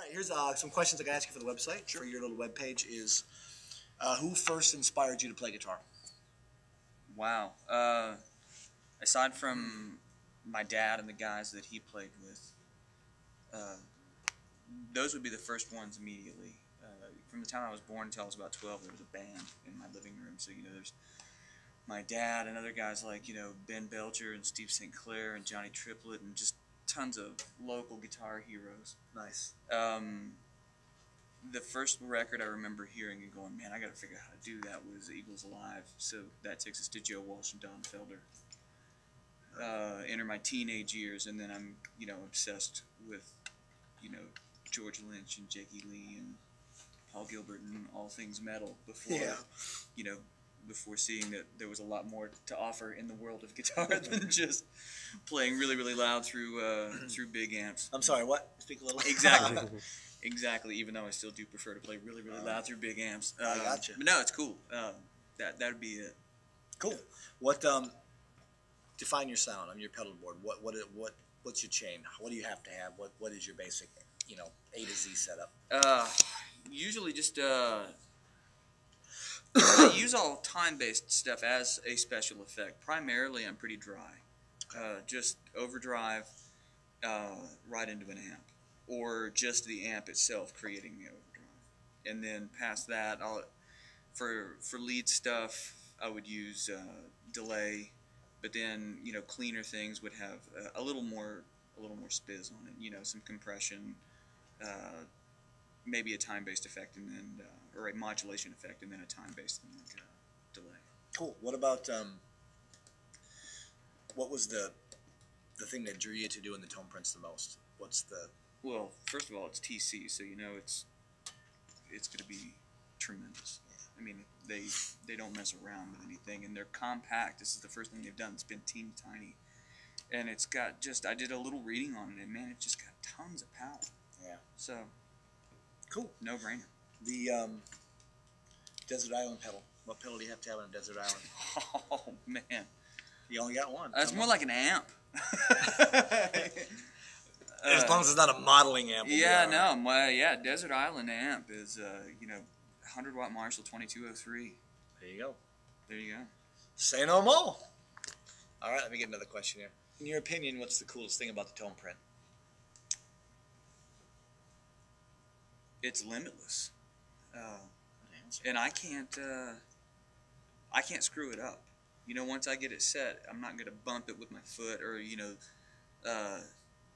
All right, here's some questions I can ask you for the website. Sure. For your little web page is, who first inspired you to play guitar? Wow. Aside from my dad and the guys that he played with, those would be the first ones immediately. From the time I was born until I was about 12, there was a band in my living room. So, there's my dad and other guys like, Ben Belcher and Steve St. Clair and Johnny Triplett and just tons of local guitar heroes. Nice. The first record I remember hearing and going, man, I got to figure out how to do that was Eagles Alive. So that takes us to Joe Walsh and Don Felder. Enter my teenage years, and then I'm, obsessed with, George Lynch and Jakey Lee and Paul Gilbert and all things metal before, before seeing that there was a lot more to offer in the world of guitar than just playing really, really loud through big amps. I'm sorry, what? Speak a little. Exactly. Exactly, even though I still do prefer to play really, really loud through big amps. I gotcha. But no, it's cool. That would be it. Cool. What define your sound on your pedal board? What's your chain? What do you have to have? What is your basic, A to Z setup? Usually just I use all time-based stuff as a special effect. Primarily, I'm pretty dry. Just overdrive right into an amp, or just the amp itself creating the overdrive. And then past that, for lead stuff, I would use delay, but then cleaner things would have a little more spiz on it. Some compression, maybe a time-based effect, and then or a modulation effect, and then a time-based delay. Cool. What about what was the thing that drew you to doing the Toneprints the most? Well, first of all, it's TC, so it's going to be tremendous. I mean, they don't mess around with anything, and they're compact. This is the first thing they've done. It's been teeny tiny, and it's got I did a little reading on it, and man, it just got tons of power. Yeah. So, cool. No brainer. The Desert Island pedal. What pedal do you have to have on a Desert Island? Oh man, you only got one. It's more like an amp. As long as it's not a modeling amp. Yeah, no, Desert Island amp is 100-watt Marshall 2203. There you go. There you go. Say no more. All right, let me get another question here. In your opinion, what's the coolest thing about the Toneprint? It's limitless, and I can't screw it up. Once I get it set, I'm not gonna bump it with my foot or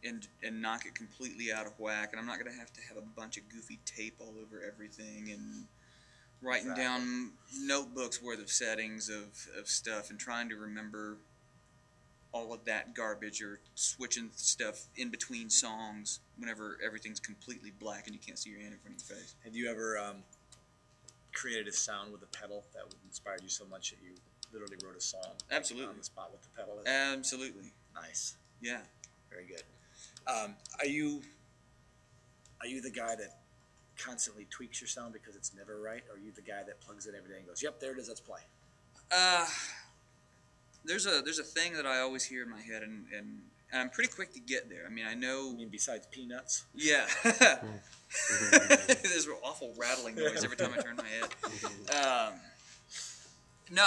and knock it completely out of whack, and I'm not gonna have a bunch of goofy tape all over everything and writing down notebooks worth of settings of stuff and trying to remember all of that garbage or switching stuff in between songs whenever everything's completely black and you can't see your hand in front of your face. Have you ever created a sound with a pedal that inspired you so much that you literally wrote a song? Absolutely. On the spot with the pedal? Absolutely. Nice. Yeah. Very good. Are you the guy that constantly tweaks your sound because it's never right, or are you the guy that plugs it every day and goes, yep, there it is, let's play? There's a thing that I always hear in my head, and I'm pretty quick to get there. I mean, I know... You mean besides peanuts? Yeah. There's an awful rattling noise every time I turn my head. No,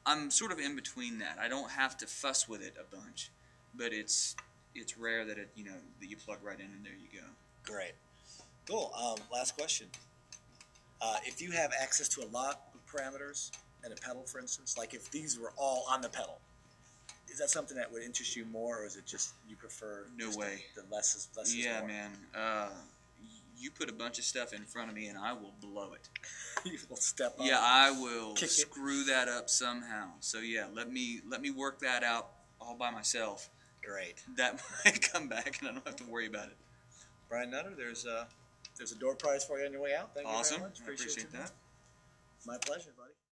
I'm sort of in between that. I don't have to fuss with it a bunch, but it's rare that that you plug right in and there you go. Great. Cool. Last question. If you have access to a lot of parameters and a pedal, for instance, like if these were all on the pedal, is that something that would interest you more, or is it just you prefer no way the less is more? Yeah, man. You put a bunch of stuff in front of me and I will blow it. You will step up. Yeah, I will screw that up somehow. So yeah, let me work that out all by myself. Great. That might come back and I don't have to worry about it. Brian Nutter, there's a door prize for you on your way out. Thank you very much. Awesome. I appreciate that. My pleasure, buddy.